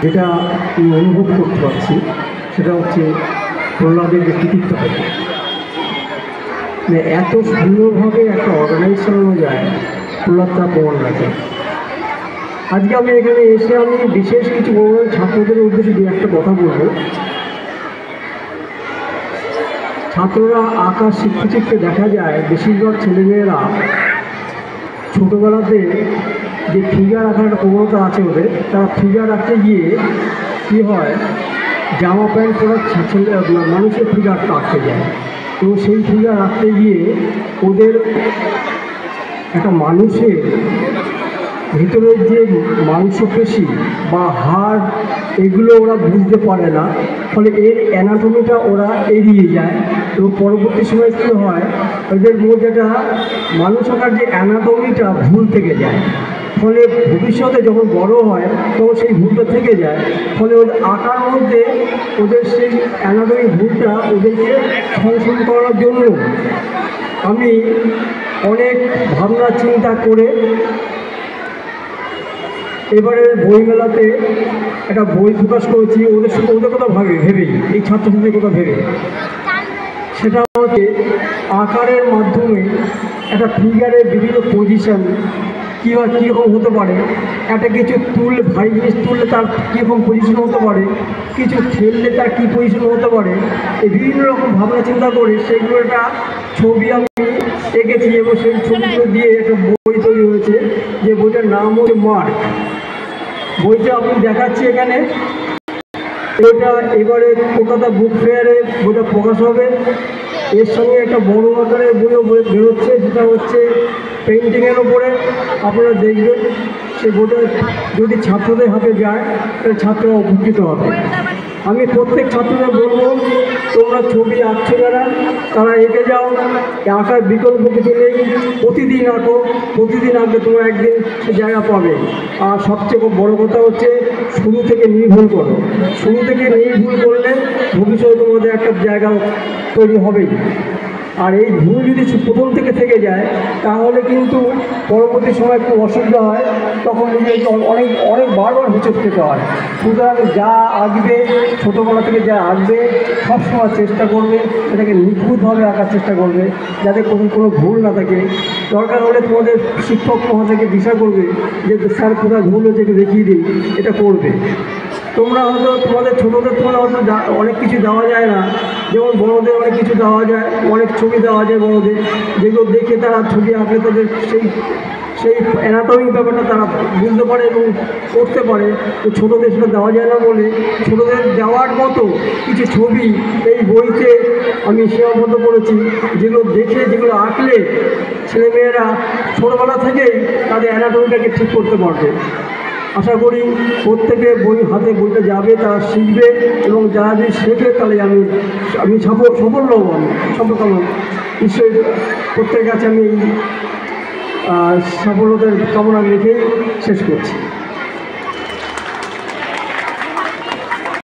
যেটা আমি অনুভব করতে পারছি সেটা হচ্ছে প্রহ্লাদের যে কৃতিত্ব থাকে, মানে এত সুন্দরভাবে একটা অর্গানাইজ চালানো যায়, প্রহ্লাদ তার প্রমাণ রাখে। আজকে আমি এখানে এসে আমি বিশেষ কিছু ছাত্রদের উদ্দেশ্যে দু একটা কথা বলবো। ছাত্ররা আঁকা শিখতে শিখতে দেখা যায় বেশিরভাগ ছেলেমেয়েরা ছোটোবেলাতে যে ফিগার আঁকার একটা প্রবণতা আছে ওদের, তারা ফিগার আঁকতে গিয়ে কী হয়, জামা প্যান্ট পরা মানুষের ফিগারটা আঁকতে যায়। তো সেই ফিগার আঁকতে গিয়ে ওদের একটা মানুষের ভিতরের যে মাংসপেশি বা হাড় এগুলো ওরা বুঝতে পারে না, ফলে এর অ্যানাটমিটা ওরা এড়িয়ে যায়। এবং পরবর্তী সময় কী হয়, ওদের মধ্যে একটা মানুষ আঁকার যে অ্যানাটমিটা ভুল থেকে যায়, ফলে ভবিষ্যতে যখন বড় হয় তখন সেই ভুলটা থেকে যায়। ফলে ওদের আঁকার মধ্যে ওদের সেই অ্যানাটমি ভুলটা ওদেরকে সংশোধন করার জন্য আমি অনেক ভাবনা চিন্তা করে এবারে বইমেলাতে একটা বই প্রকাশ করেছি ওদের কথা ভেবেই, এই ছাত্রছাত্রীদের কথা ভেবে। সেটা হচ্ছে আকারের মাধ্যমে একটা ফিগারের বিভিন্ন পজিশন কীরকম হতে পারে, একটা কিছু ভারী জিনিস তুললে তার কীরকম পজিশন হতে পারে, কিছু ফেললে তার কী পজিশন হতে পারে, এই বিভিন্ন রকম ভাবনা চিন্তা করে সেগুলো একটা ছবি আমি এঁকেছি এবং সেই ছবিগুলো দিয়ে একটা বই তৈরি হয়েছে, যে বইটার নাম হচ্ছে মার্ক। বইটা আমি দেখাচ্ছি এখানে। বইটা এবারে কলকাতা বুক ফেয়ারে বইটা প্রকাশ হবে। এর সঙ্গে একটা বড় আকারের বইও বেরোচ্ছে, যেটা হচ্ছে পেন্টিংয়ের ওপরে। আপনারা দেখবেন সেই বইটা যদি ছাত্রদের হাতে যায় তাহলে ছাত্ররা উপকৃত হবে। আমি প্রত্যেক ছাত্রদের বলবো, তোমরা ছবি আঁকছো যারা, তারা এঁকে যাও। আঁকার বিকল্প কিছু নেই, প্রতিদিন আঁকো। প্রতিদিন আঁকলে তোমরা একদিন সে জায়গা পাবে। আর সবচেয়ে বড় কথা হচ্ছে শুরু থেকে নির্ভুল করো। শুরু থেকে নির্ভুল করলে ভবিষ্যতে তোমাদের একটা জায়গা তৈরি হবেই। আর এই ভুল যদি প্রথম থেকে যায় তাহলে কিন্তু পরবর্তী সময় একটু অসুবিধা হয়, তখন নিজেকে অনেক বারবার হোঁচট খেতে হয়। সুতরাং যা আঁকবে, ছোটোবেলা থেকে যা আঁকবে সবসময় চেষ্টা করবে এটাকে নিখুঁতভাবে আঁকার চেষ্টা করবে, যাতে কোনো ভুল না থাকে। দরকার হলে তোমাদের শিক্ষক মহাশয়কে দিশা করবে যে স্যার কোথায় ভুল হয়েছে একটু দেখিয়ে দিন, এটা করবে। তোমরা হয়তো তোমাদের ছোটোদের তোমরা হয়তো অনেক কিছু দেওয়া যায় না, যেমন বড়োদের অনেক কিছু দেওয়া যায়, অনেক ছবি দেওয়া যায় বড়োদের, যেগুলো দেখে তারা ছবি আঁকলে তাদের সেই অ্যানাটমিক ব্যাপারটা তারা বুঝতে পারে এবং করতে পারে। তো ছোটোদের সেটা দেওয়া যায় না বলে ছোটোদের দেওয়ার মতো কিছু ছবি এই বইতে আমি সীমাবদ্ধ করেছি, যেগুলো দেখে যেগুলো আঁকলে ছেলেমেয়েরা ছোটোবেলা থেকেই তাদের অ্যানাটমিটাকে ঠিক করতে পারবে। আশা করি প্রত্যেকে বইটা যাবে, তারা শিখবে, এবং যারা যদি শেখে তাহলে আমি সফল হব। আমি সফল নিশ্চয়ই প্রত্যেকের কাছে আমি সাফল্যতার কামনা রেখেই শেষ করছি।